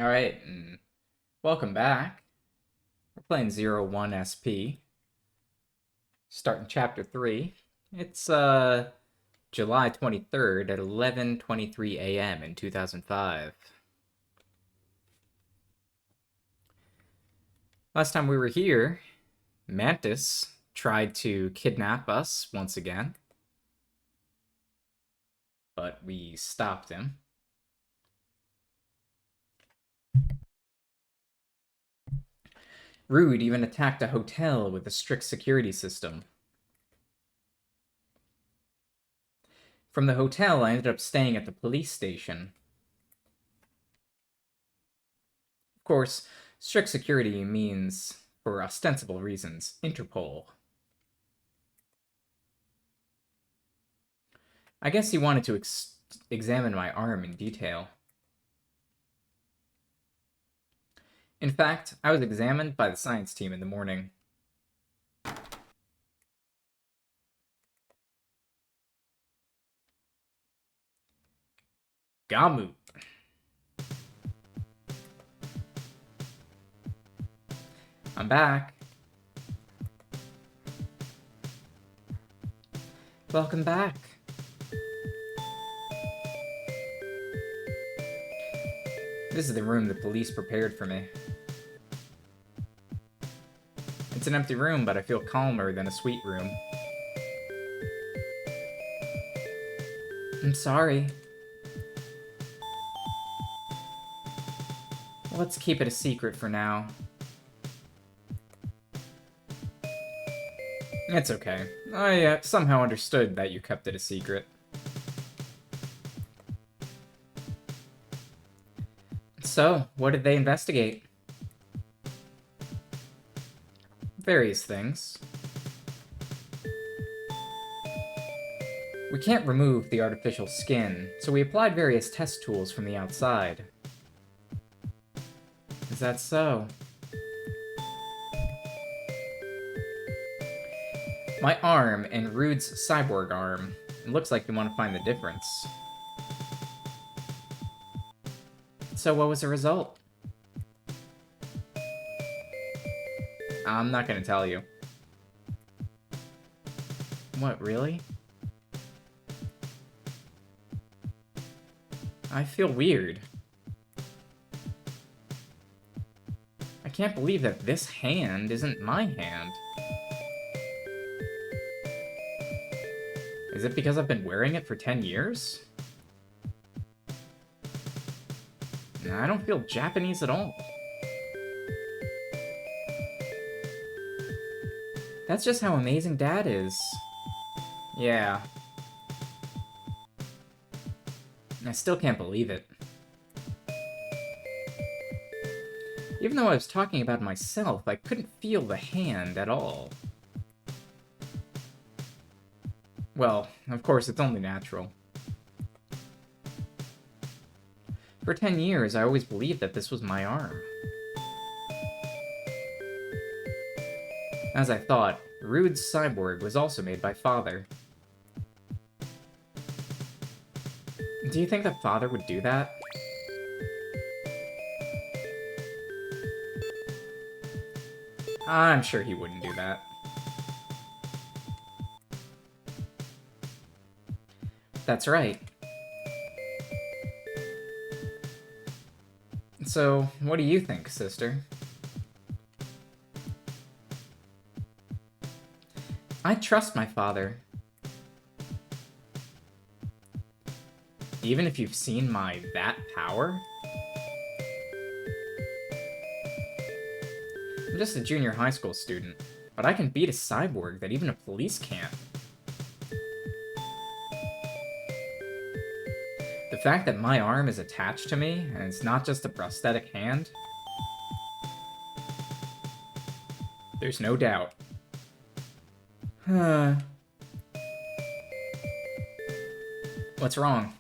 Alright, welcome back. We're playing 01SP. Starting chapter 3. It's July 23rd at 11:23 a.m. in 2005. Last time we were here, Mantis tried to kidnap us once again, but we stopped him. Rude even attacked a hotel with a strict security system. From the hotel, I ended up staying at the police station. Of course, strict security means, for ostensible reasons, Interpol. I guess he wanted to examine my arm in detail. In fact, I was examined by the science team in the morning. Gamu. I'm back. Welcome back. This is the room the police prepared for me. It's an empty room, but I feel calmer than a suite room. I'm sorry. Let's keep it a secret for now. It's okay. I somehow understood that you kept it a secret. So, what did they investigate? Various things. We can't remove the artificial skin, so we applied various test tools from the outside. Is that so? My arm and Rude's cyborg arm. It looks like you want to find the difference. So what was the result? I'm not gonna tell you. What, really? I feel weird. I can't believe that this hand isn't my hand. Is it because I've been wearing it for 10 years? I don't feel Japanese at all. That's just how amazing Dad is. Yeah. I still can't believe it. Even though I was talking about myself, I couldn't feel the hand at all. Well, of course, it's only natural. For 10 years, I always believed that this was my arm. As I thought, Rude's cyborg was also made by Father. Do you think that Father would do that? I'm sure he wouldn't do that. That's right. So, what do you think, sister? I trust my father. Even if you've seen my that power? I'm just a junior high school student, but I can beat a cyborg that even a police can't. The fact that my arm is attached to me, and it's not just a prosthetic hand, there's no doubt. What's wrong?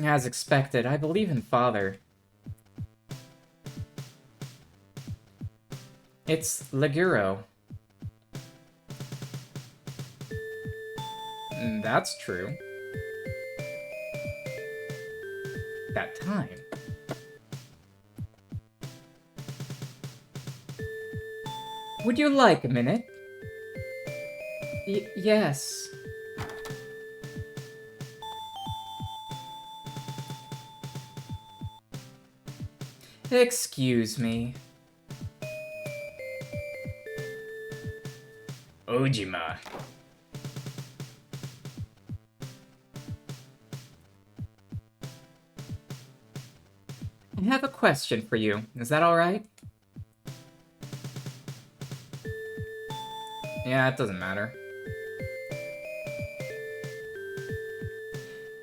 As expected, I believe in Father. It's Leguro. That's true. that time. Would you like a minute? Yes. Excuse me. Ojima. I have a question for you. Is that alright? Yeah, it doesn't matter.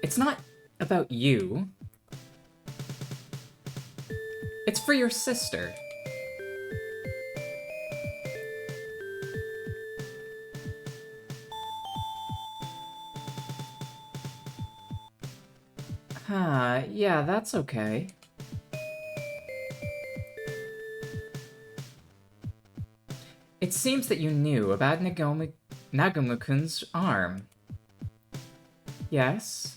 It's not about you. It's for your sister. Yeah, that's okay. It seems that you knew about Nagumo-kun's arm. Yes?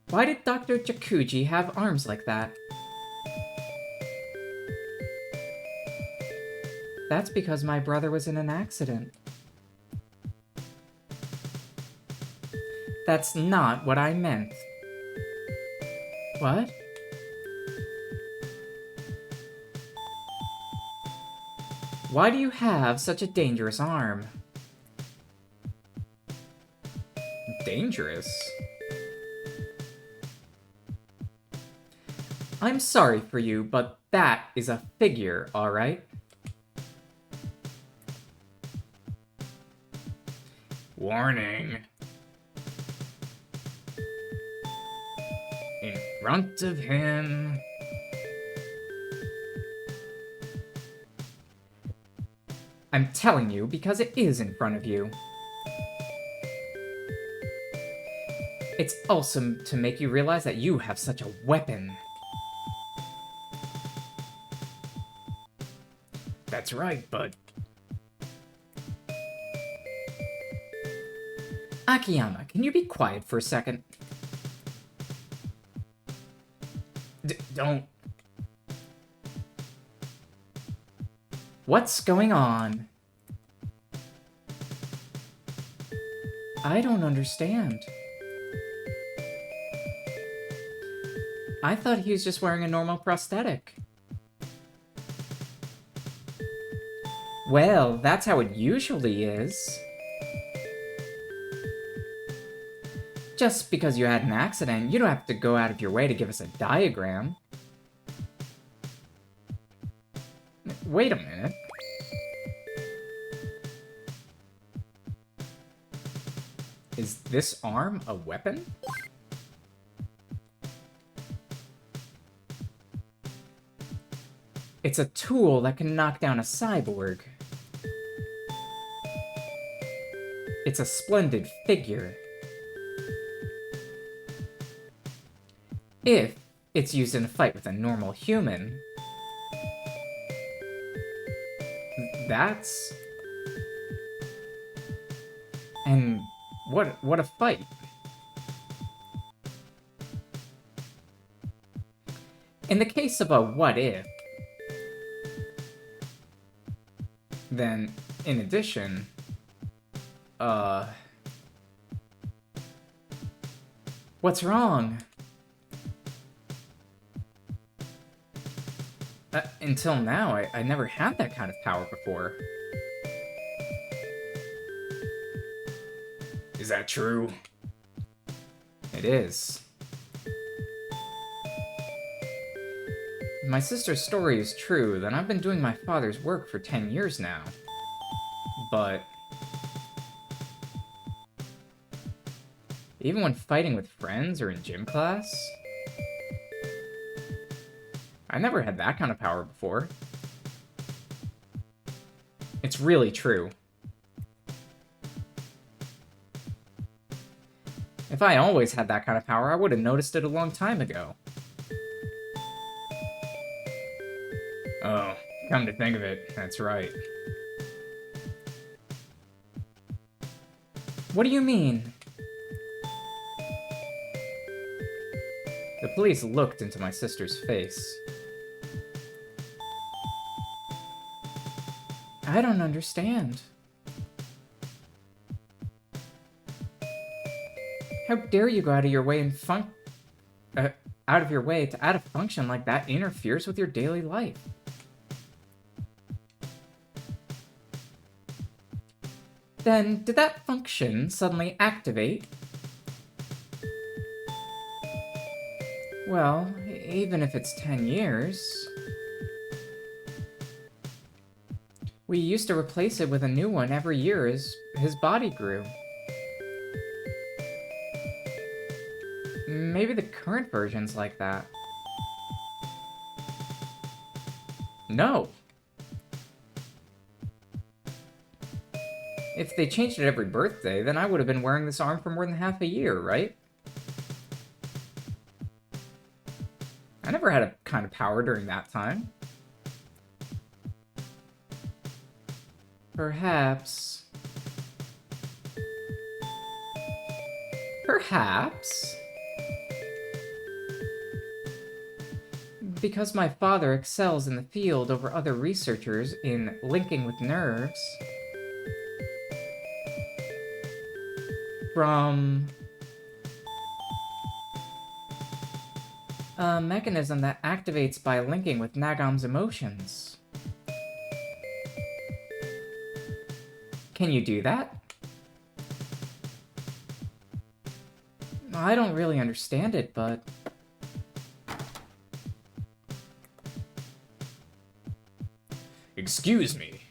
Why did Dr. Jakuji have arms like that? That's because my brother was in an accident. That's not what I meant. What? Why do you have such a dangerous arm? Dangerous? I'm sorry for you, but that is a figure, alright? Warning. In front of him. I'm telling you because it is in front of you. It's also to make you realize that you have such a weapon. That's right, bud. Akiyama, can you be quiet for a second? Don't. What's going on? I don't understand. I thought he was just wearing a normal prosthetic. Well, that's how it usually is. Just because you had an accident, you don't have to go out of your way to give us a diagram. Wait a minute. Is this arm a weapon? It's a tool that can knock down a cyborg. It's a splendid figure. If it's used in a fight with a normal human, that's... And what a fight. In the case of a what if, then, in addition, what's wrong? Until now, I never had that kind of power before. Is that true? It is. If my sister's story is true, then I've been doing my father's work for 10 years now. But... even when fighting with friends or in gym class... I never had that kind of power before. It's really true. If I always had that kind of power, I would have noticed it a long time ago. Oh, come to think of it, that's right. What do you mean? The police looked into my sister's face. I don't understand. How dare you go out of your way and out of your way to add a function like that interferes with your daily life? Then, did that function suddenly activate? Well, even if it's 10 years... We used to replace it with a new one every year as his body grew. Maybe the current version's like that. No! If they changed it every birthday, then I would have been wearing this arm for more than half a year, right? I never had a kind of power during that time. Perhaps... Because my father excels in the field over other researchers in linking with nerves... From... a mechanism that activates by linking with Nagam's emotions. Can you do that? I don't really understand it, but... Excuse me.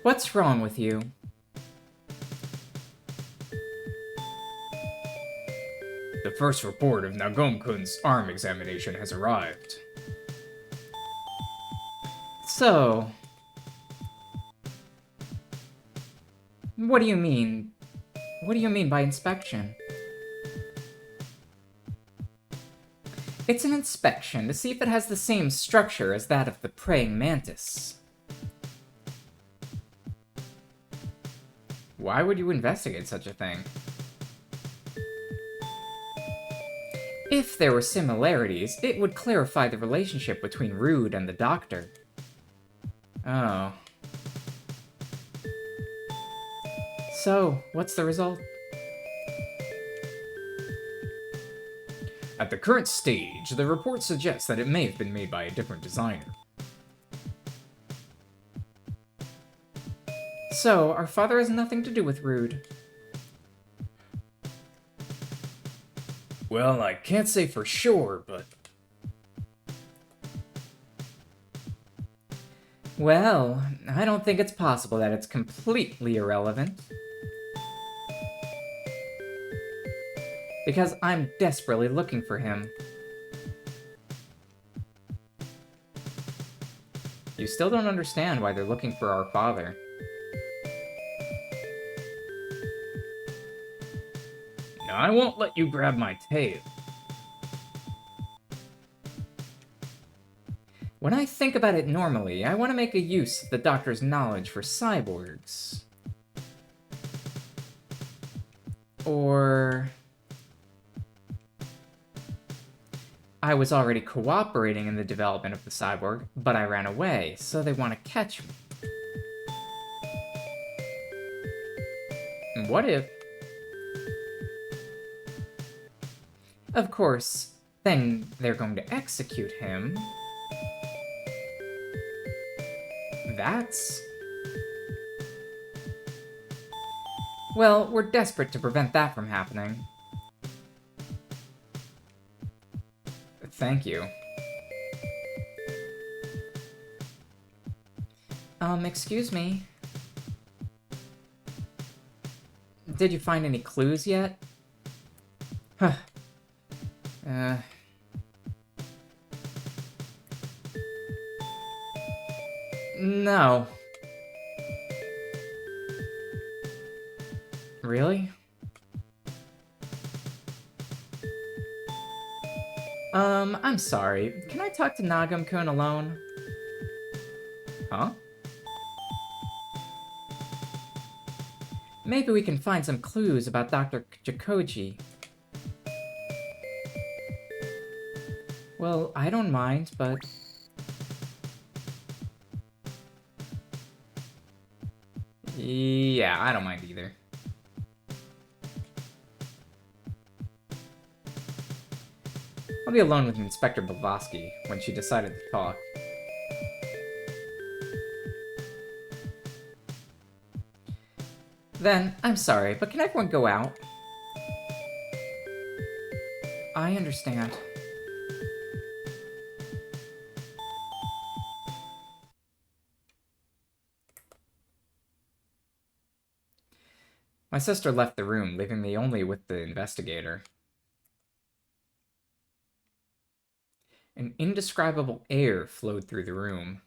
What's wrong with you? The first report of Nagom-kun's arm examination has arrived. So... What do you mean? What do you mean by inspection? It's an inspection to see if it has the same structure as that of the praying mantis. Why would you investigate such a thing? If there were similarities, it would clarify the relationship between Rude and the Doctor. Oh. So, what's the result? At the current stage, the report suggests that it may have been made by a different designer. So, our father has nothing to do with Rude. Well, I can't say for sure, but... Well, I don't think it's possible that it's completely irrelevant. Because I'm desperately looking for him. You still don't understand why they're looking for our father. No, I won't let you grab my tail. When I think about it normally, I want to make a use of the Doctor's knowledge for cyborgs. Or... I was already cooperating in the development of the cyborg, but I ran away, so they want to catch me. And what if... Of course, then they're going to execute him. That's... Well, we're desperate to prevent that from happening. Thank you. Excuse me. Did you find any clues yet? Huh. No. Really? I'm sorry. Can I talk to Nagam-kun alone? Huh? Maybe we can find some clues about Dr. Jacoji. Well, I don't mind, but... yeah, I don't mind either. I'll be alone with Inspector Blavatsky when she decided to talk. Then, I'm sorry, but can everyone go out? I understand. My sister left the room, leaving me only with the investigator. An indescribable air flowed through the room.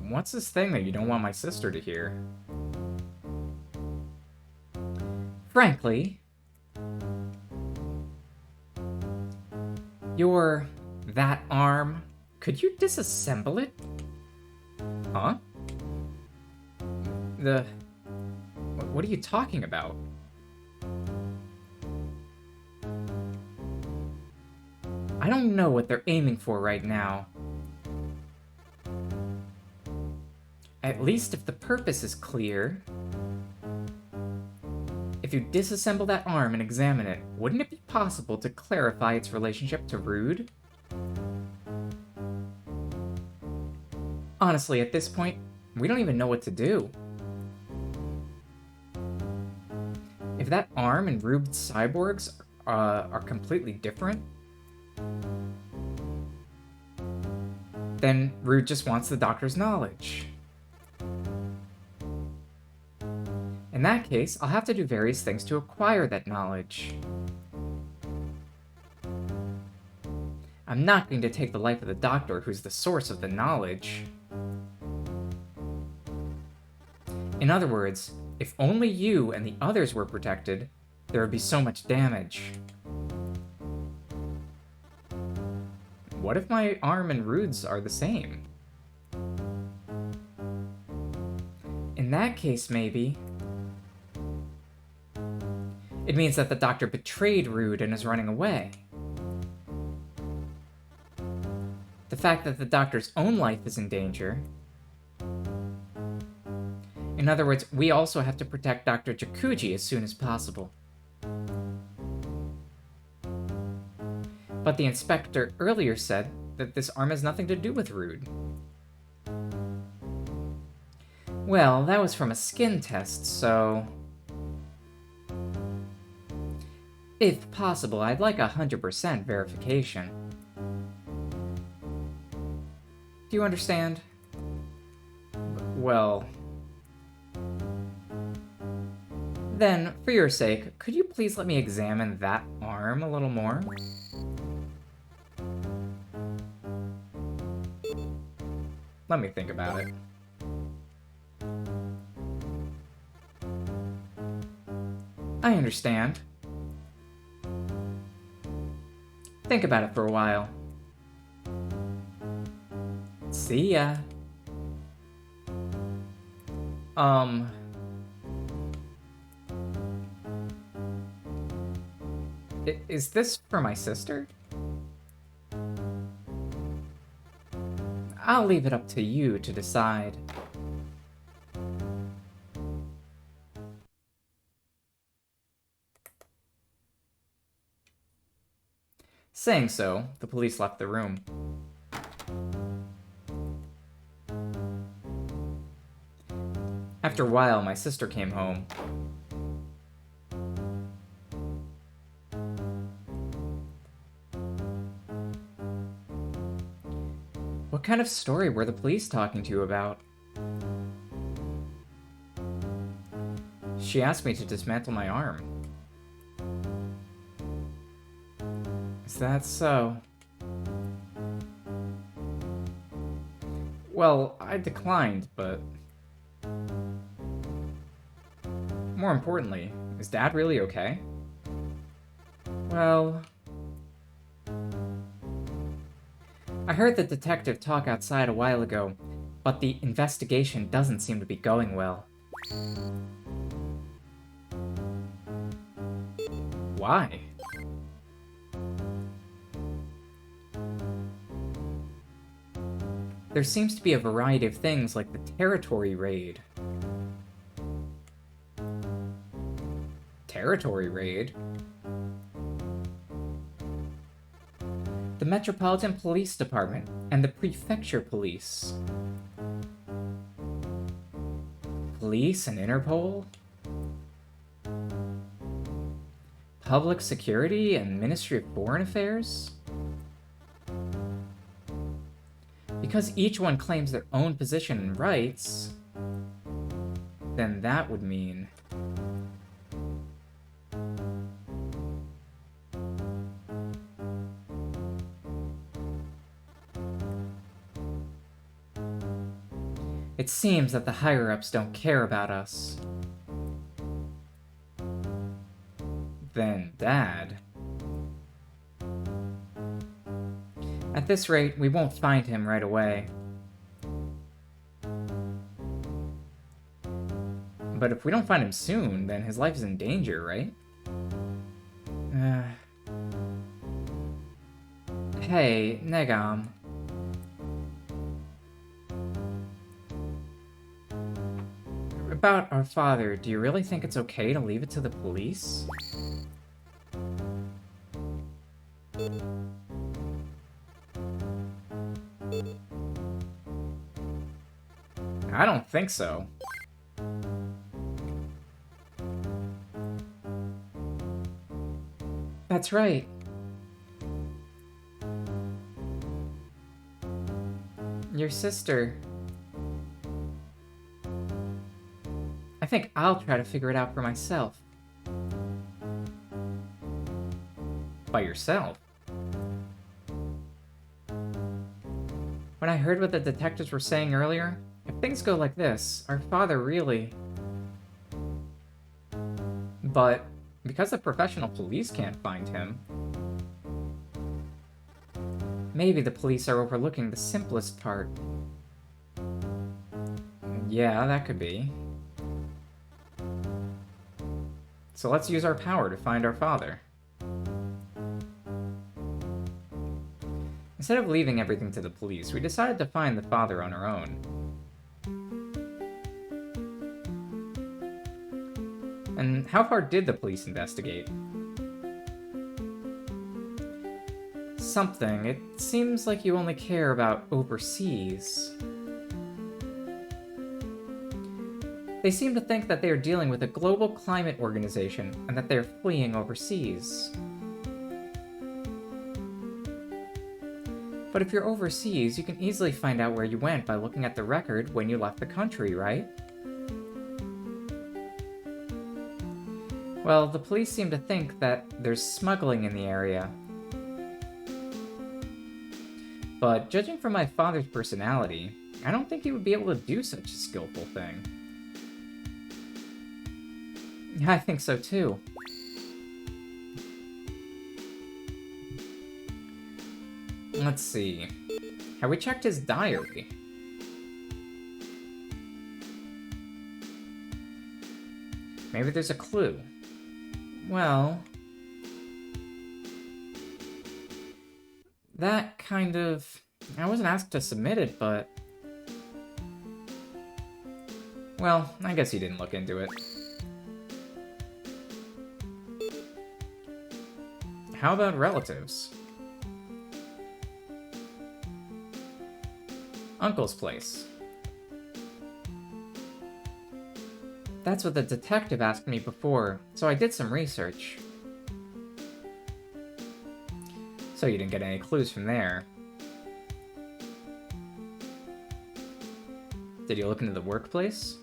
What's this thing that you don't want my sister to hear? Frankly, that arm, could you disassemble it? Huh? What are you talking about? I don't know what they're aiming for right now. At least if the purpose is clear. If you disassemble that arm and examine it, wouldn't it be possible to clarify its relationship to Rude? Honestly, at this point, we don't even know what to do. If that arm and Rude's cyborgs are completely different, then Rude just wants the doctor's knowledge. In that case, I'll have to do various things to acquire that knowledge. I'm not going to take the life of the doctor who's the source of the knowledge. In other words, if only you and the others were protected, there would be so much damage. What if my arm and Rude's are the same? In that case, maybe... it means that the doctor betrayed Rude and is running away. The fact that the doctor's own life is in danger... in other words, we also have to protect Dr. Jakuji as soon as possible. But the inspector earlier said that this arm has nothing to do with Rude. Well, that was from a skin test, so... if possible, I'd like 100% verification. Do you understand? Well... then, for your sake, could you please let me examine that arm a little more? Let me think about it. I understand. Think about it for a while. See ya. Is this for my sister? I'll leave it up to you to decide. Saying so, the police left the room. After a while, my sister came home. What kind of story were the police talking to you about? She asked me to dismantle my arm. Is that so? Well, I declined, but... more importantly, is Dad really okay? Well... I heard the detective talk outside a while ago, But the investigation doesn't seem to be going well. Why? There seems to be a variety of things like the territory raid. Territory raid? The Metropolitan Police Department and the Prefecture Police. Police and Interpol? Public Security and Ministry of Foreign Affairs? Because each one claims their own position and rights, then that would mean... It seems that the higher-ups don't care about us. Then Dad... At this rate, we won't find him right away. But if we don't find him soon, then his life is in danger, right? Hey, Negam. About our father, do you really think it's okay to leave it to the police? I don't think so. That's right. Your sister. I think I'll try to figure it out for myself. By yourself? When I heard what the detectives were saying earlier, if things go like this, our father really... But because the professional police can't find him, maybe the police are overlooking the simplest part. Yeah, that could be. So let's use our power to find our father. Instead of leaving everything to the police, we decided to find the father on our own. And how far did the police investigate? Something. It seems like you only care about overseas. They seem to think that they are dealing with a global climate organization and that they are fleeing overseas. But if you're overseas, you can easily find out where you went by looking at the record when you left the country, right? Well, the police seem to think that there's smuggling in the area. But judging from my father's personality, I don't think he would be able to do such a skillful thing. I think so too. Let's see. Have we checked his diary? Maybe there's a clue. Well... that kind of... I wasn't asked to submit it, but... well, I guess he didn't look into it. How about relatives? Uncle's place. That's what the detective asked me before, so I did some research. So you didn't get any clues from there. Did you look into the workplace?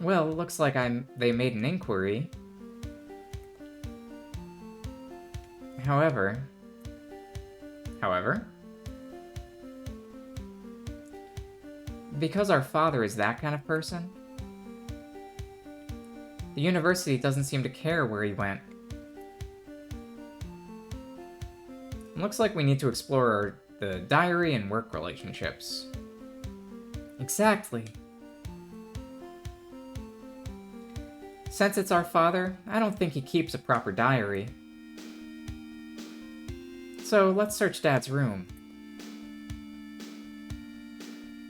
Well, it looks like they made an inquiry. However... because our father is that kind of person, the university doesn't seem to care where he went. It looks like we need to explore our The diary and work relationships. Exactly. Since it's our father, I don't think he keeps a proper diary. So let's search Dad's room.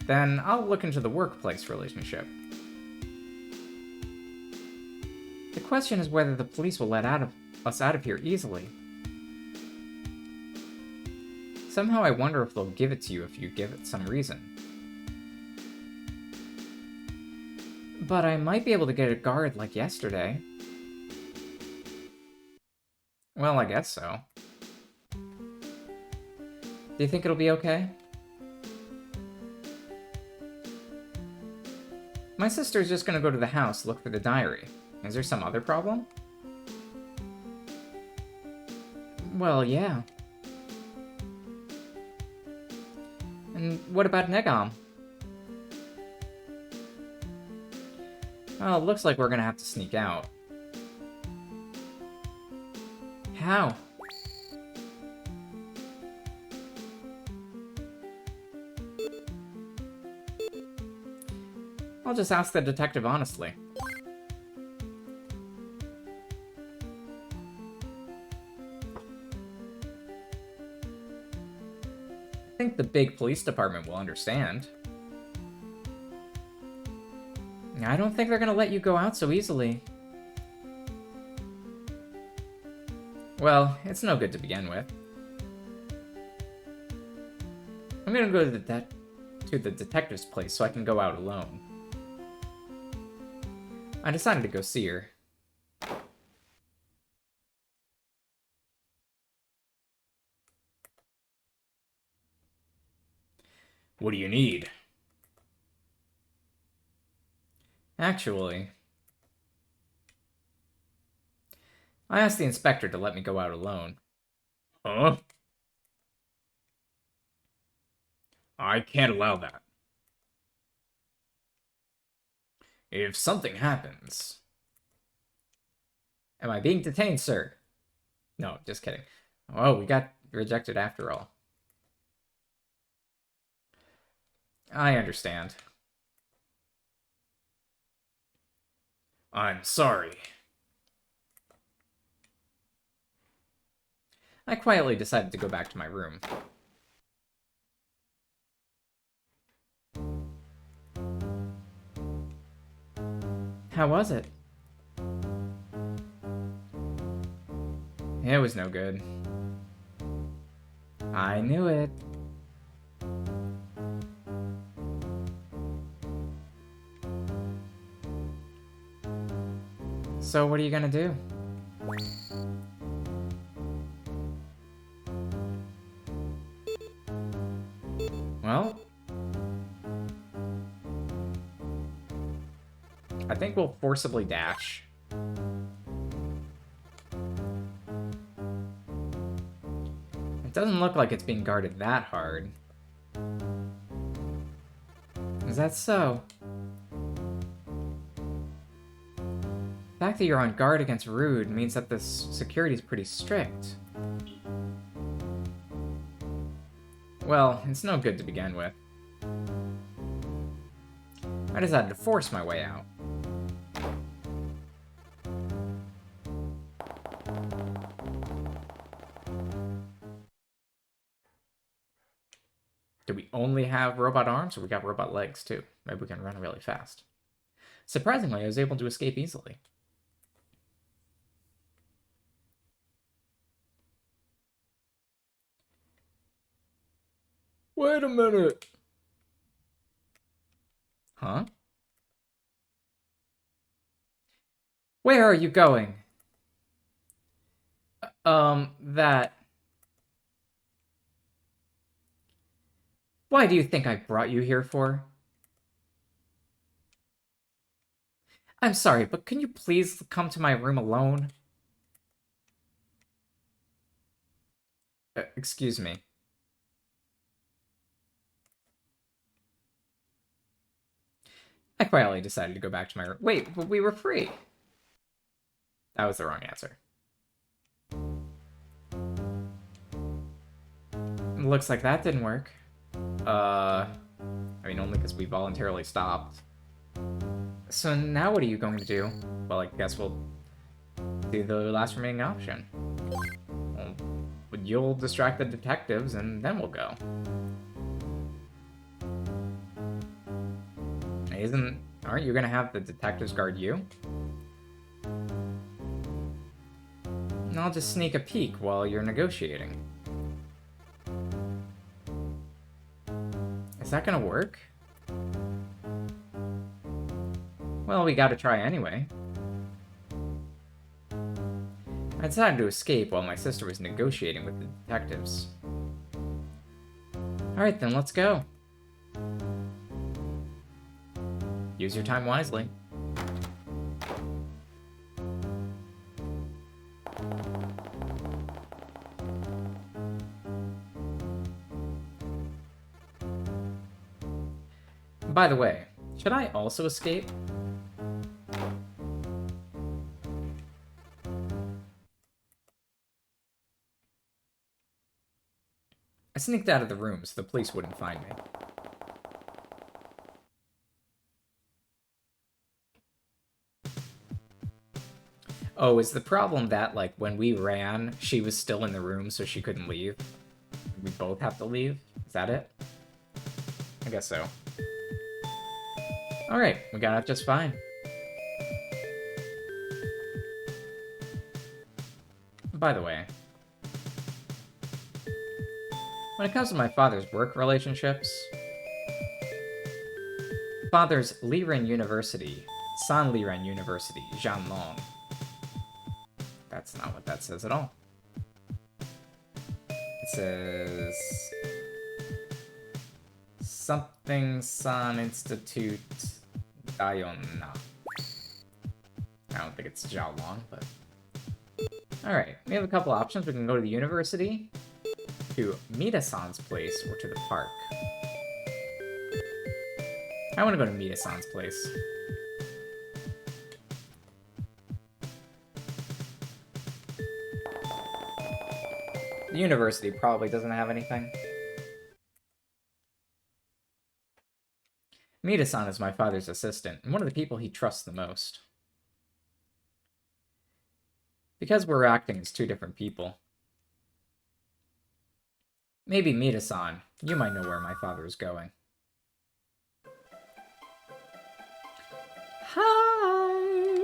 Then I'll look into the workplace relationship. The question is whether the police will let us out of here easily. Somehow I wonder if they'll give it to you if you give it some reason. But I might be able to get a guard like yesterday. Well, I guess so. Do you think it'll be okay? My sister's just gonna go to the house, look for the diary. Is there some other problem? Well, yeah. And what about Negom? Well, it looks like we're gonna have to sneak out. How? I'll just ask the detective honestly. I think the big police department will understand. I don't think they're gonna let you go out so easily. Well, it's no good to begin with. I'm gonna go to the detective's place so I can go out alone. I decided to go see her. What do you need? Actually, I asked the inspector to let me go out alone. Huh? I can't allow that. If something happens... Am I being detained, sir? No, just kidding. Oh, we got rejected after all. I understand. I'm sorry. I quietly decided to go back to my room. How was it? It was no good. I knew it. So what are you gonna do? Well, I think we'll forcibly dash. It doesn't look like it's being guarded that hard. Is that so? The fact that you're on guard against Rude means that the security is pretty strict. Well, it's no good to begin with. I decided to force my way out. Do we only have robot arms, or we got robot legs too? Maybe we can run really fast. Surprisingly, I was able to escape easily. Wait a minute. Huh? Where are you going? That... Why do you think I brought you here for? I'm sorry, but can you please come to my room alone? Excuse me. I quietly decided to go back to my room. Wait, but we were free. That was the wrong answer. Looks like that didn't work. I mean, only because we voluntarily stopped. So now what are you going to do? Well, I guess we'll do the last remaining option. Well, you'll distract the detectives, and then we'll go. Aren't you gonna have the detectives guard you? And I'll just sneak a peek while you're negotiating. Is that gonna work? Well, we gotta try anyway. I decided to escape while my sister was negotiating with the detectives. Alright then, let's go. Use your time wisely. By the way, should I also escape? I sneaked out of the room so the police wouldn't find me. Oh, is the problem that, like, when we ran, she was still in the room so she couldn't leave? We both have to leave? Is that it? I guess so. Alright, we got out just fine. By the way, when it comes to my father's work relationships, father's Liren University, San Liren University, Jianlong. That's not what that says at all. It says something San Institute Dayonna. I don't think it's Jiaolong, but alright, we have a couple options. We can go to the university, to Mida-san's place, or to the park. I want to go to Mida-san's place. The university probably doesn't have anything. Mida-san is my father's assistant, and one of the people he trusts the most. Because we're acting as two different people. Maybe Mida-san, you might know where my father is going. Hi!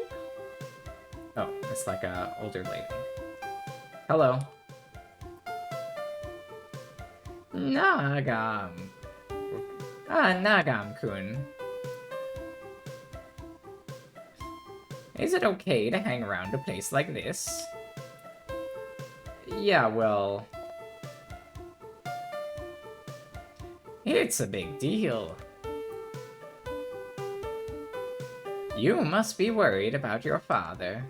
Oh, it's like a older lady. Hello. Nagam. Nagam-kun. Is it okay to hang around a place like this? Yeah, well... It's a big deal. You must be worried about your father.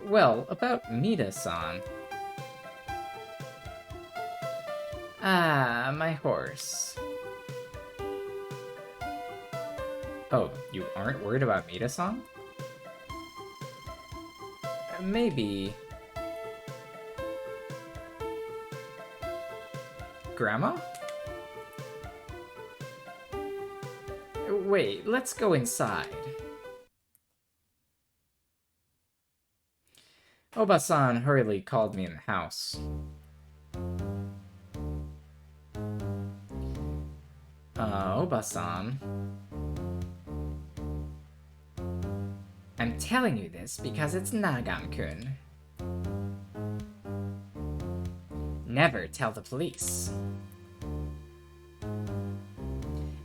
Well, about Mida-san. Ah, my horse. Oh, you aren't worried about Mida-san? Maybe... Grandma? Wait, let's go inside. Oba-san hurriedly called me in the house. Oba-san... I'm telling you this because it's Nagam-kun. Never tell the police.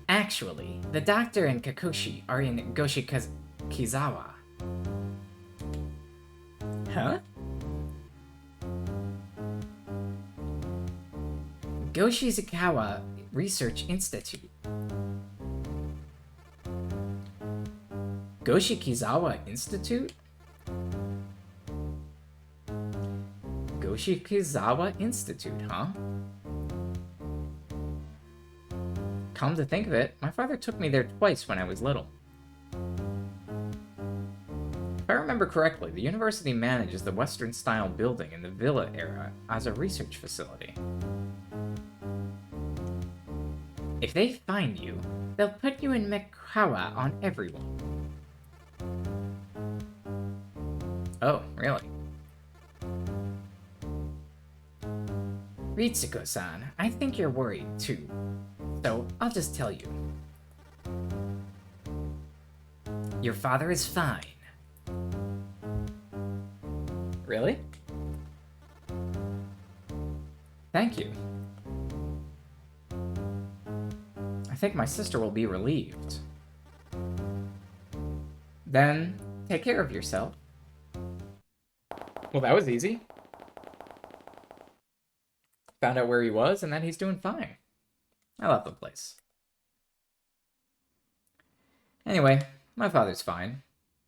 Actually, the doctor and Kakoshi are in Kizawa. Huh? Goshizakawa Research Institute. Goshikizawa Institute? Goshikizawa Institute, huh? Come to think of it, my father took me there twice when I was little. If I remember correctly, the university manages the Western-style building in the Villa era as a research facility. If they find you, they'll put you in Mikawa on everyone. Oh, really? Ritsuko-san, I think you're worried too. So, I'll just tell you. Your father is fine. Really? Thank you. I think my sister will be relieved. Then, take care of yourself. Well, that was easy. Found out where he was, and then he's doing fine. I love the place. Anyway, my father's fine.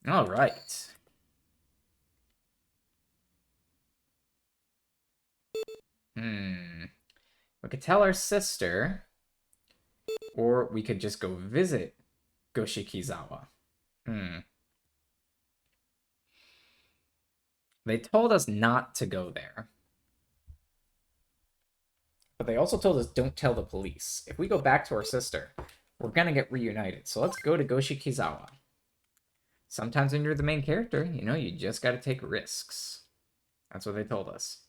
Alright. We could tell our sister, or we could just go visit Goshikizawa. They told us not to go there. But they also told us don't tell the police. If we go back to our sister, we're gonna get reunited. So let's go to Goshikizawa. Sometimes when you're the main character, you know, you just gotta take risks. That's what they told us.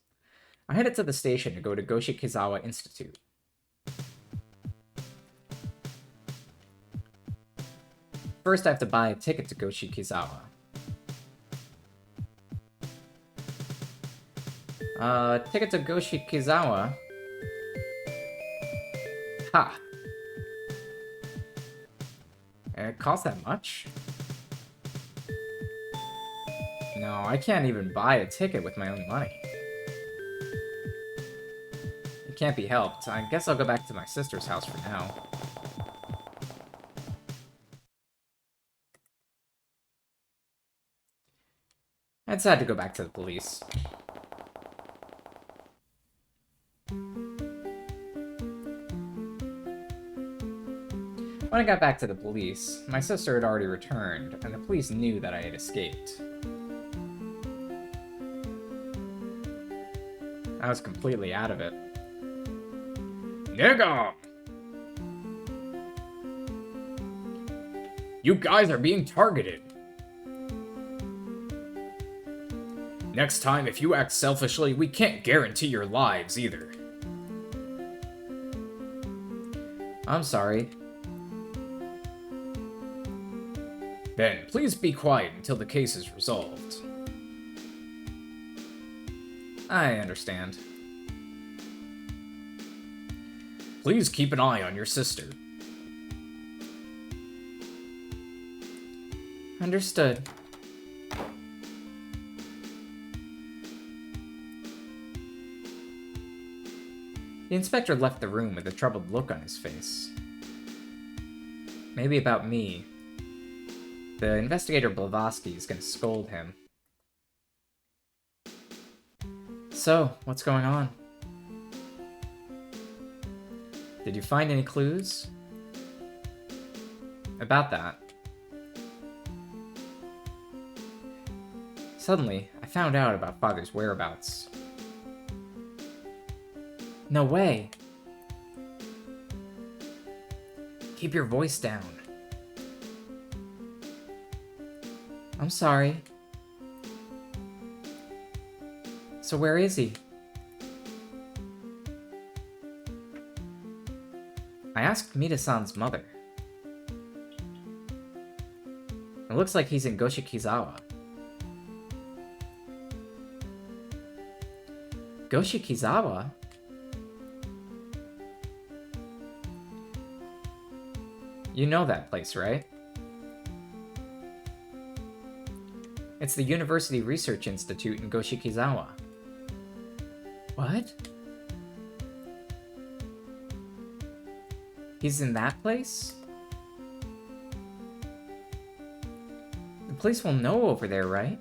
I headed to the station to go to Goshikizawa Institute. First, I have to buy a ticket to Goshikizawa. Ticket to Goshikizawa. Ha! It costs that much? No, I can't even buy a ticket with my own money. It can't be helped. I guess I'll go back to my sister's house for now. I decided to go back to the police. When I got back to the police, my sister had already returned, and the police knew that I had escaped. I was completely out of it. Nigga! You guys are being targeted! Next time, if you act selfishly, we can't guarantee your lives either. I'm sorry. Then, please be quiet until the case is resolved. I understand. Please keep an eye on your sister. Understood. The inspector left the room with a troubled look on his face. Maybe about me. The investigator Blavatsky is gonna scold him. So, what's going on? Did you find any clues? About that. Suddenly, I found out about Father's whereabouts. No way! Keep your voice down. I'm sorry. So where is he? I asked Mida-san's mother. It looks like he's in Goshikizawa. Goshikizawa? You know that place, right? It's the University Research Institute in Goshikizawa. What? He's in that place? The police will know over there, right?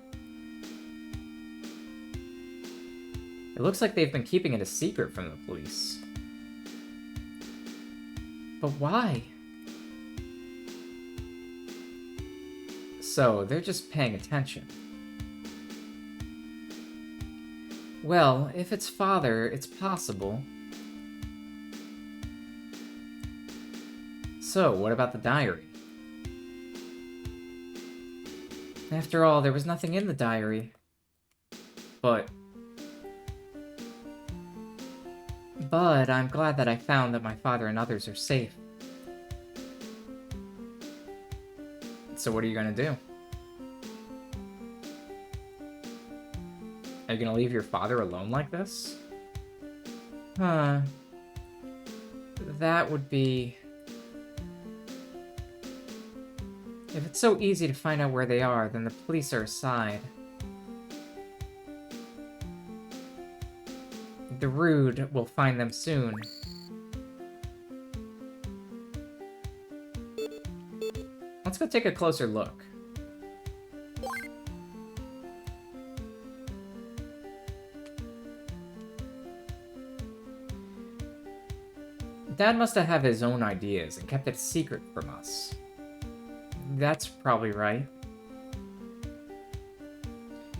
It looks like they've been keeping it a secret from the police. But why? So, they're just paying attention. Well, if it's father, it's possible. So, what about the diary? After all, there was nothing in the diary. But I'm glad that I found that my father and others are safe. So what are you gonna do? Are you gonna leave your father alone like this? Huh. That would be... If it's so easy to find out where they are, then the police are aside. The Rude will find them soon. Let's go take a closer look. Dad must have had his own ideas and kept it secret from us. That's probably right.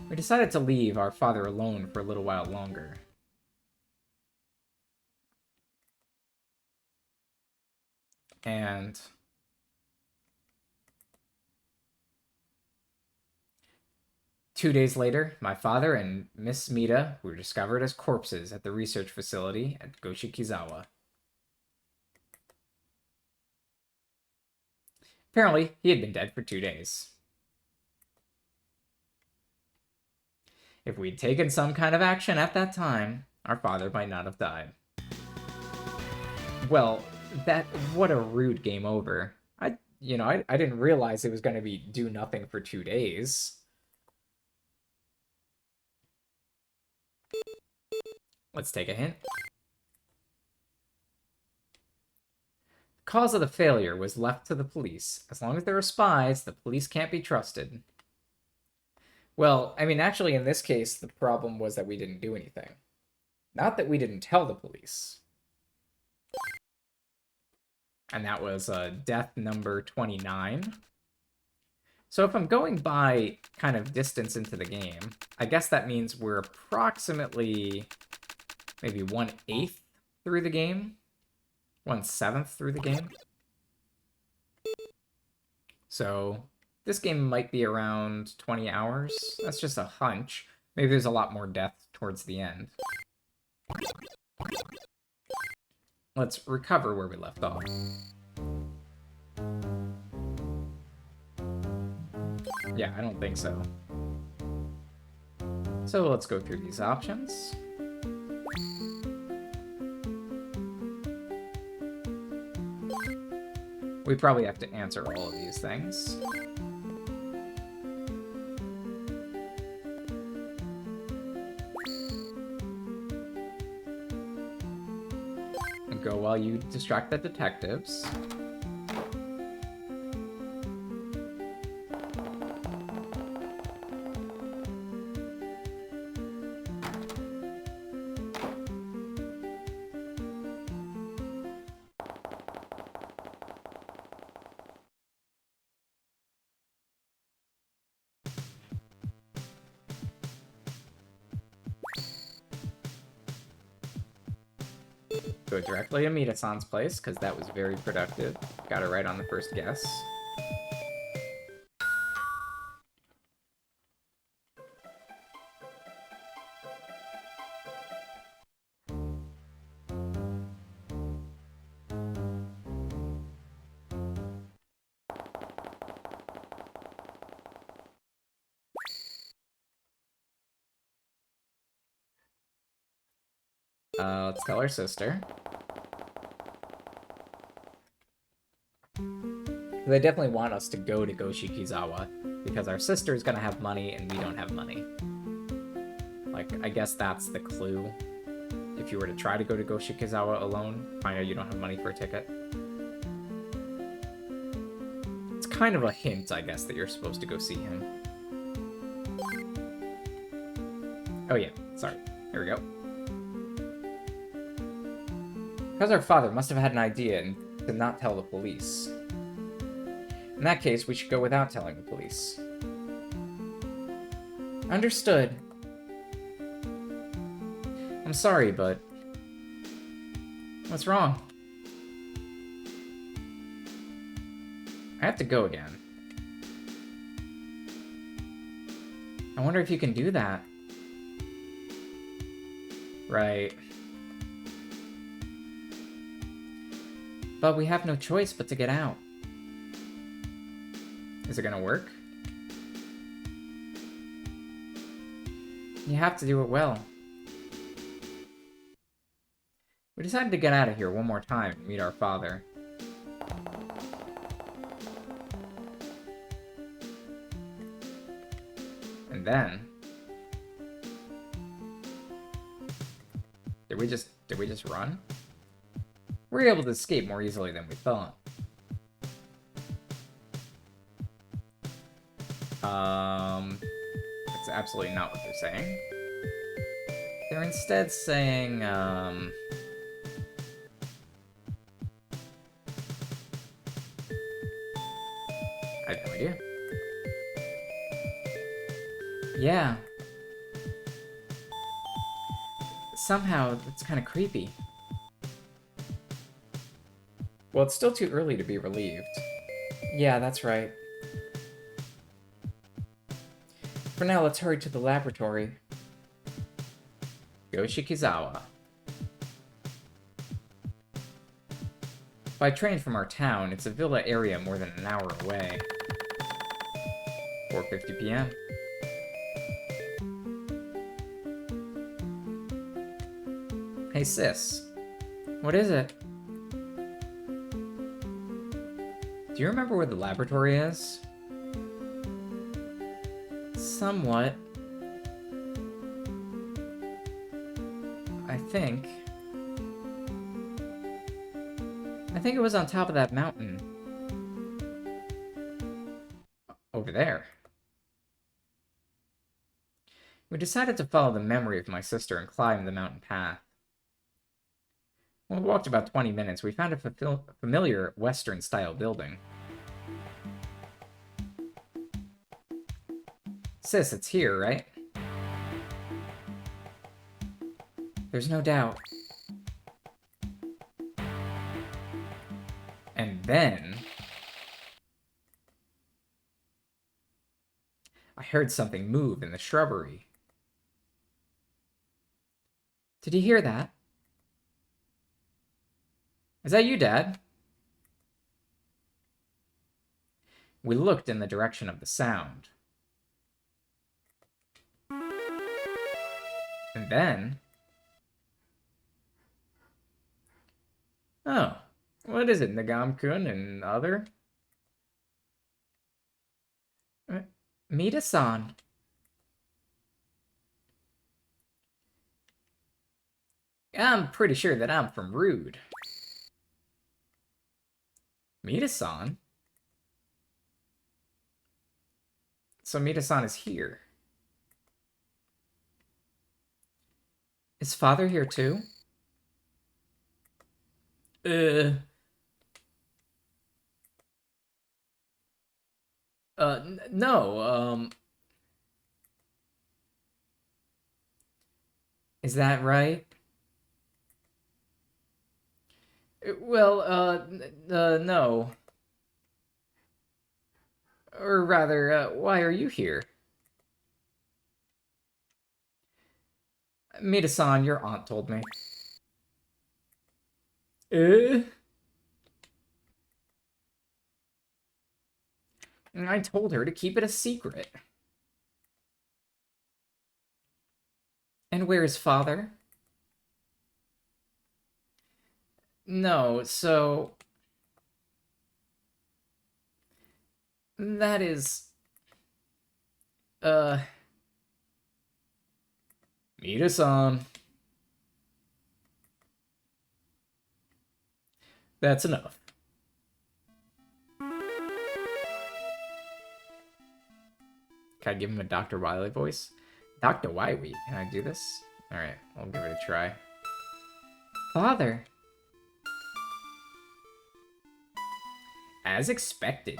We decided to leave our father alone for a little while longer. And... Two days later, my father and Miss Mita were discovered as corpses at the research facility at Goshikizawa. Apparently, he had been dead for 2 days. If we'd taken some kind of action at that time, our father might not have died. Well, what a rude game over. I didn't realize it was going to be do nothing for 2 days. Let's take a hint. The cause of the failure was left to the police. As long as there are spies, the police can't be trusted. Well, I mean, actually, in this case, the problem was that we didn't do anything. Not that we didn't tell the police. And that was death number 29. So if I'm going by kind of distance into the game, I guess that means we're approximately maybe 1/8 through the game. 1/7 through the game. So this game might be around 20 hours. That's just a hunch. Maybe there's a lot more death towards the end. Let's recover where we left off. Yeah, I don't think so. So let's go through these options. We probably have to answer all of these things. And go while you distract the detectives. Go directly to Mita-san's place, because that was very productive. Got it right on the first guess. Let's tell our sister. They definitely want us to go to Goshikizawa, because our sister is gonna have money and we don't have money. Like, I guess that's the clue. If you were to try to go to Goshikizawa alone, find out you don't have money for a ticket. It's kind of a hint, I guess, that you're supposed to go see him. Oh yeah, sorry. Here we go. Because our father must have had an idea and did not tell the police. In that case, we should go without telling the police. Understood. I'm sorry, but... What's wrong? I have to go again. I wonder if you can do that. Right. But we have no choice but to get out. Is it gonna work? You have to do it well. We decided to get out of here one more time and meet our father. And then... Did we just run? We were able to escape more easily than we thought. That's absolutely not what they're saying. They're instead saying, I have no idea. Yeah. Somehow, it's kind of creepy. Well, it's still too early to be relieved. Yeah, that's right. For now, let's hurry to the laboratory. Yoshikizawa. By train from our town, it's a villa area more than an hour away. 4:50 p.m. Hey, sis. What is it? Do you remember where the laboratory is? Somewhat. I think it was on top of that mountain. Over there. We decided to follow the memory of my sister and climb the mountain path. When we walked about 20 minutes, we found a familiar Western-style building. Sis, it's here, right? There's no doubt. And then... I heard something move in the shrubbery. Did you hear that? Is that you, Dad? We looked in the direction of the sound. And then... Oh, what is it, Nagam-kun and other? Mida-san. I'm pretty sure that I'm from Rude. Mida-san? So Mida-san is here. Is father here too? No, Is that right? Well, no. Or rather, why are you here? Mida-san, your aunt told me. I told her to keep it a secret. And where is father? No, so... That is... Mida-san. That's enough. Can I give him a Dr. Wily voice? Dr. Wily, can I do this? Alright, I'll give it a try. Father. As expected.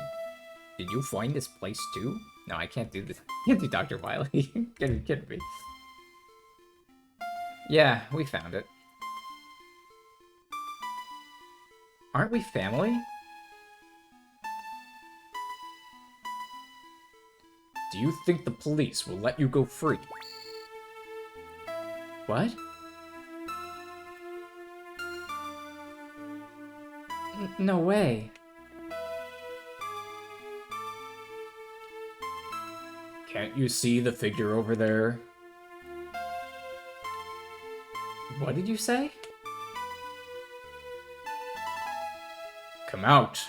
Did you find this place too? No, I can't do this. I can't do Dr. Wily. Kidding me. Yeah, we found it. Aren't we family? Do you think the police will let you go free? What? No way. Can't you see the figure over there? What did you say? Come out.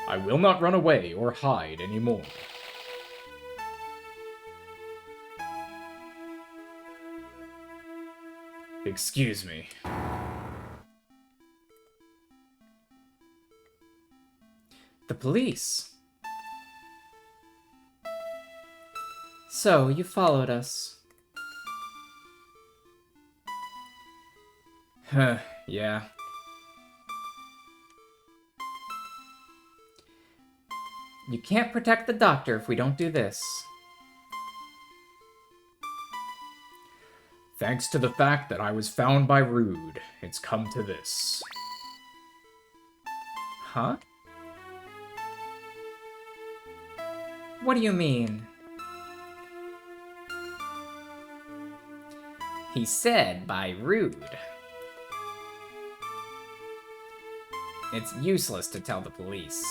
I will not run away or hide anymore. Excuse me. The police. So, you followed us. Huh, yeah. You can't protect the doctor if we don't do this. Thanks to the fact that I was found by Rude, it's come to this. Huh? What do you mean? He said by Rude. It's useless to tell the police.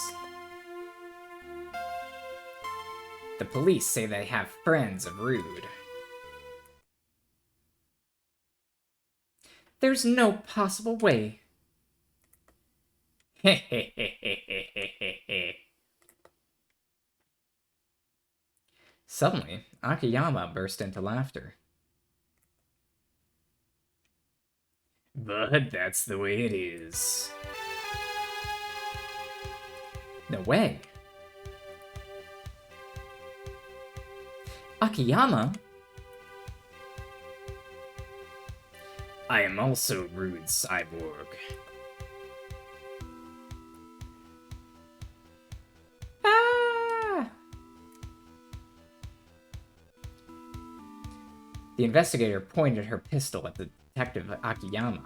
The police say they have friends of Rude. There's no possible way. Suddenly, Akiyama burst into laughter. But that's the way it is. No way. Akiyama? I am also Rude's cyborg. Ah! The investigator pointed her pistol at the Detective Akiyama.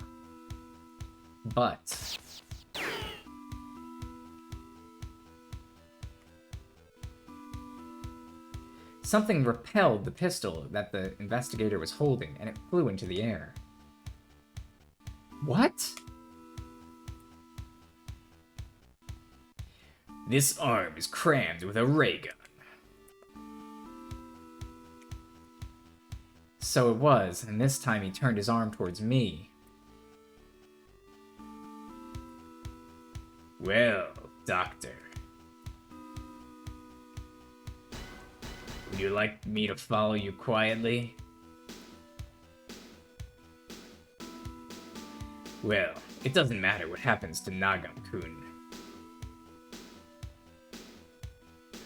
But... something repelled the pistol that the investigator was holding, and it flew into the air. What? This arm is crammed with a ray gun. So it was, and this time he turned his arm towards me. Well, Doctor. Would you like me to follow you quietly? Well, it doesn't matter what happens to Nagam-kun.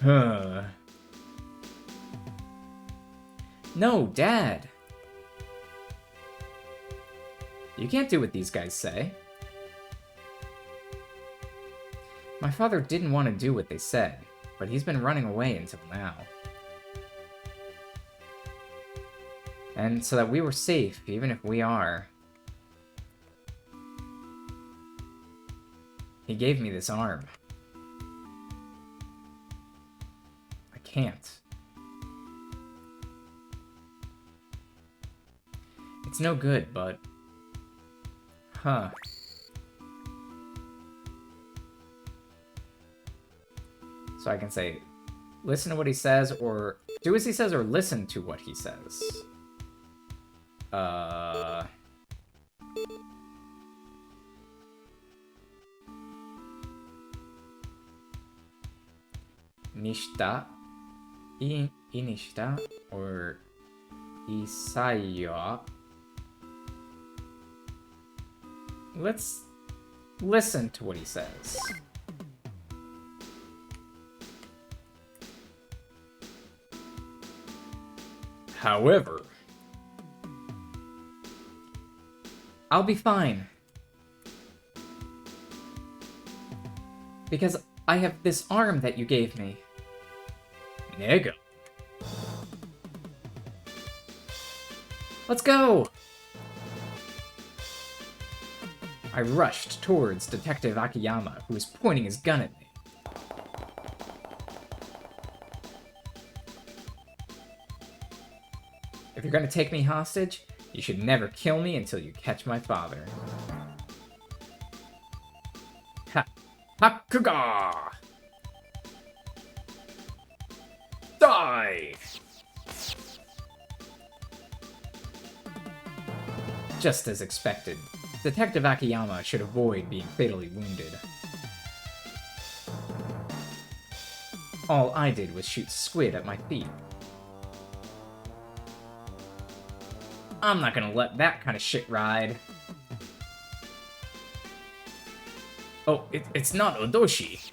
Huh. No, Dad! You can't do what these guys say. My father didn't want to do what they said, but he's been running away until now. And so that we were safe, even if we are. He gave me this arm. I can't. It's no good, but... Huh. So I can say, listen to what he says, or do as he says, or listen to what he says. Nishita? Inishita? Or Isaiya? Let's listen to what he says. However, I'll be fine. Because I have this arm that you gave me. Nigga. Let's go! I rushed towards Detective Akiyama, who was pointing his gun at me. If you're gonna take me hostage, you should never kill me until you catch my father. Ha! Hakuga! Die! Just as expected, Detective Akiyama should avoid being fatally wounded. All I did was shoot squid at my feet. I'm not gonna let that kind of shit ride. Oh, it's not Odoshi.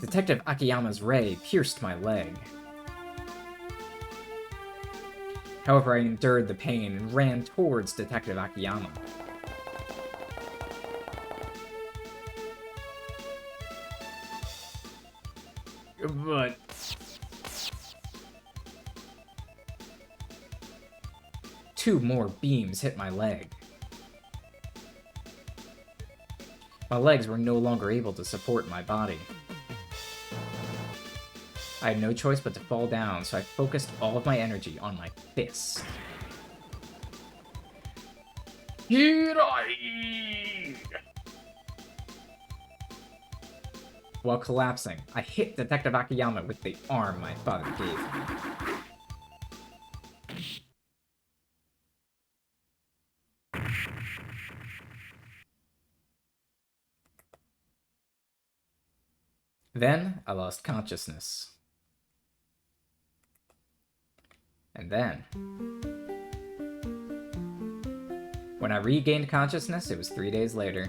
Detective Akiyama's ray pierced my leg. However, I endured the pain and ran towards Detective Akiyama. But... two more beams hit my leg. My legs were no longer able to support my body. I had no choice but to fall down, so I focused all of my energy on my fist. Hirai! While collapsing, I hit Detective Akiyama with the arm my father gave me. Then, I lost consciousness. And then... when I regained consciousness, it was 3 days later.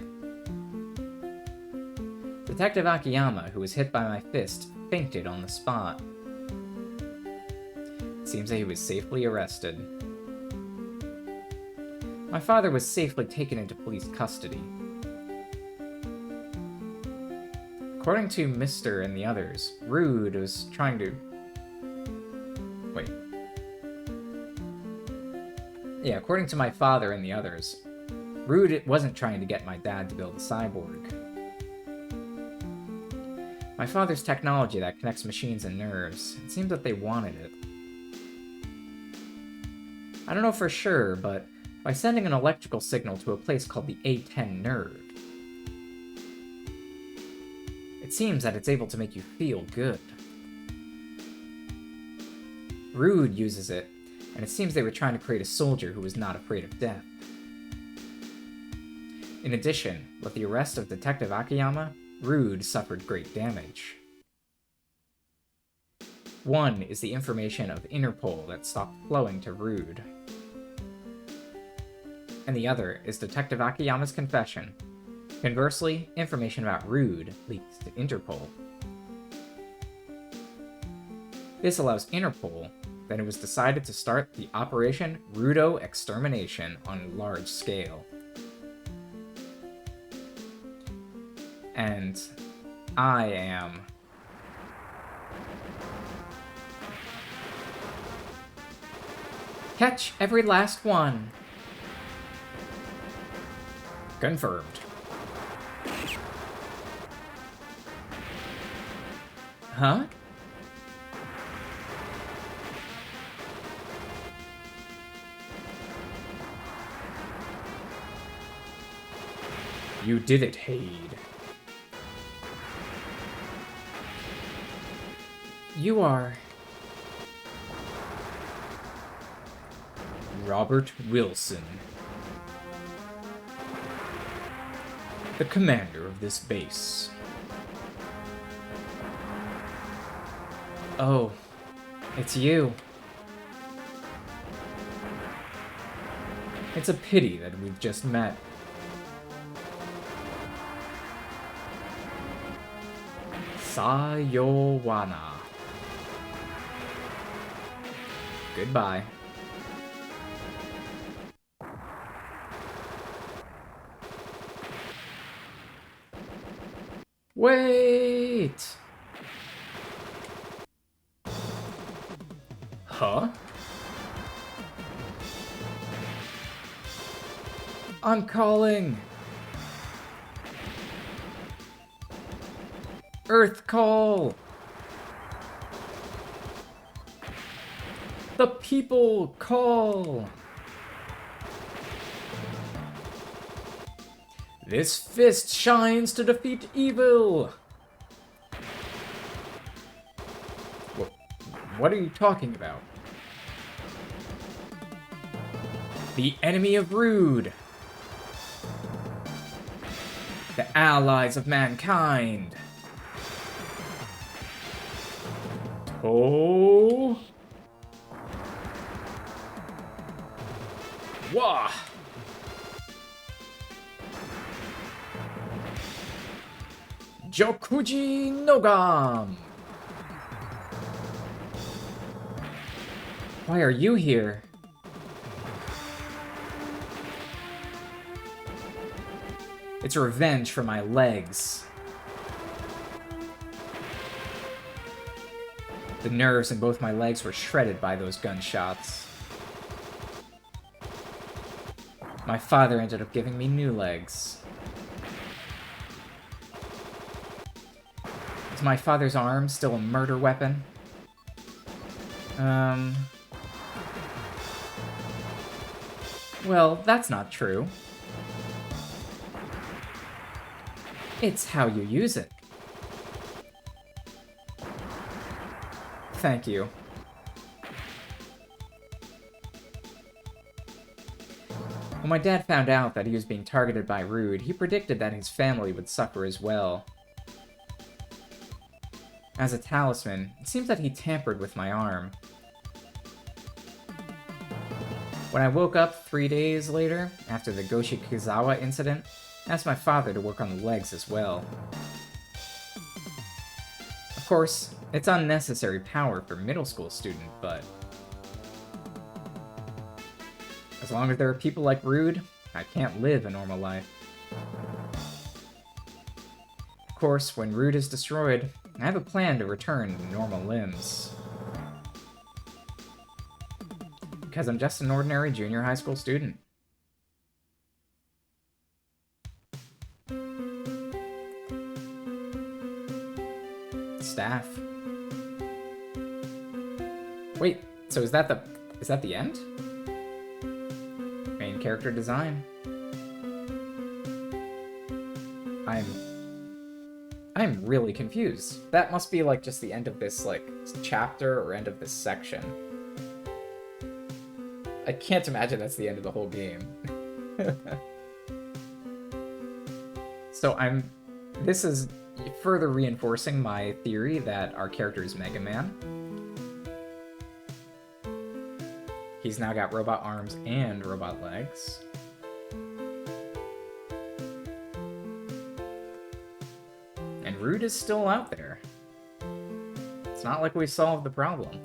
Detective Akiyama, who was hit by my fist, fainted on the spot. It seems that he was safely arrested. My father was safely taken into police custody. According to Mr. and the others, Rude was trying to... wait. Yeah, according to my father and the others, Rude wasn't trying to get my dad to build a cyborg. My father's technology that connects machines and nerves, it seems that they wanted it. I don't know for sure, but by sending an electrical signal to a place called the A10 nerve, it seems that it's able to make you feel good. Rude uses it, and it seems they were trying to create a soldier who was not afraid of death. In addition, with the arrest of Detective Akiyama, Rude suffered great damage. One is the information of Interpol that stopped flowing to Rude. And the other is Detective Akiyama's confession. Conversely, information about Rude leaks to Interpol. This allows Interpol, then it was decided to start the Operation Rudo Extermination on a large scale. And I am... catch every last one! Confirmed. Huh? You did it, Hade. You are... Robert Wilson, the commander of this base. Oh, it's you. It's a pity that we've just met. Sayowana. Goodbye. Wait! Huh? I'm calling! Earth call! The people call! This fist shines to defeat evil! What are you talking about? The enemy of Rude! The allies of mankind! Oh! Wah! Jokuji Nogam! Why are you here? It's revenge for my legs. The nerves in both my legs were shredded by those gunshots. My father ended up giving me new legs. Is my father's arm still a murder weapon? Well, that's not true. It's how you use it. Thank you. When my dad found out that he was being targeted by Rude, he predicted that his family would suffer as well. As a talisman, it seems that he tampered with my arm. When I woke up 3 days later, after the Goshikizawa incident, I asked my father to work on the legs as well. Of course, it's unnecessary power for a middle school student, but as long as there are people like Rude, I can't live a normal life. Of course, when Rude is destroyed, I have a plan to return to normal limbs. Because I'm just an ordinary junior high school student. Staff. Wait, so is that the end? Main character design. I'm really confused. That must be like just the end of this like chapter or end of this section. I can't imagine that's the end of the whole game. So this is further reinforcing my theory that our character is Mega Man. He's now got robot arms and robot legs. And Rude is still out there. It's not like we solved the problem.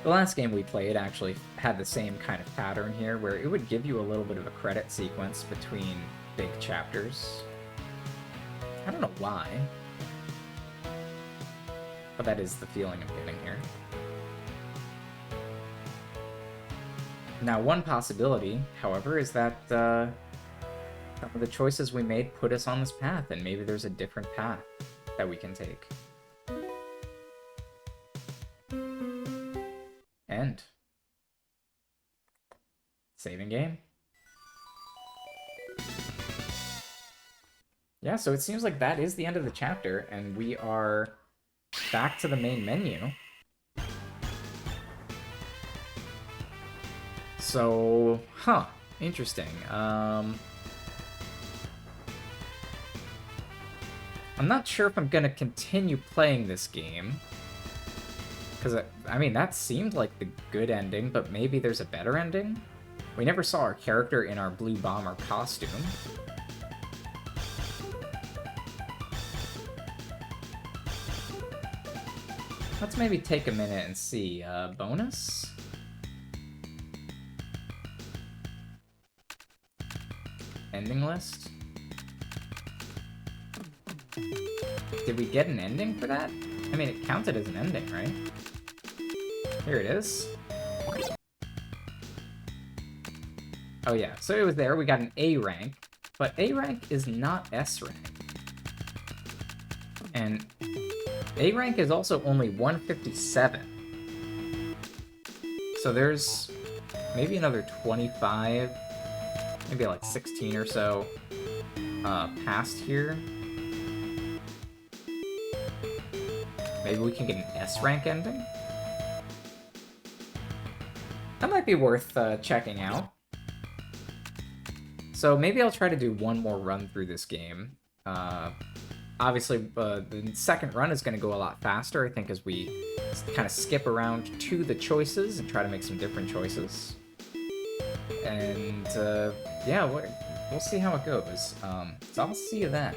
The last game we played actually had the same kind of pattern here, where it would give you a little bit of a credit sequence between big chapters. I don't know why, but that is the feeling I'm getting here. Now, one possibility, however, is that some of the choices we made put us on this path, and maybe there's a different path that we can take. End. Saving game. Yeah, so it seems like that is the end of the chapter, and we are back to the main menu. So, interesting. I'm not sure if I'm gonna continue playing this game. Because, I mean, that seemed like the good ending, but maybe there's a better ending? We never saw our character in our Blue Bomber costume. Let's maybe take a minute and see. Bonus? Ending list? Did we get an ending for that? I mean, it counted as an ending, right? Here it is. Oh yeah, so it was there. We got an A rank, but A rank is not S rank. And A rank is also only 157. So there's maybe another 25, maybe like 16 or so past here. Maybe we can get an S rank ending? That might be worth checking out. So maybe I'll try to do one more run through this game. Obviously, the second run is going to go a lot faster, I think, as we kind of skip around to the choices and try to make some different choices. And, yeah, we'll see how it goes. So I'll see you then.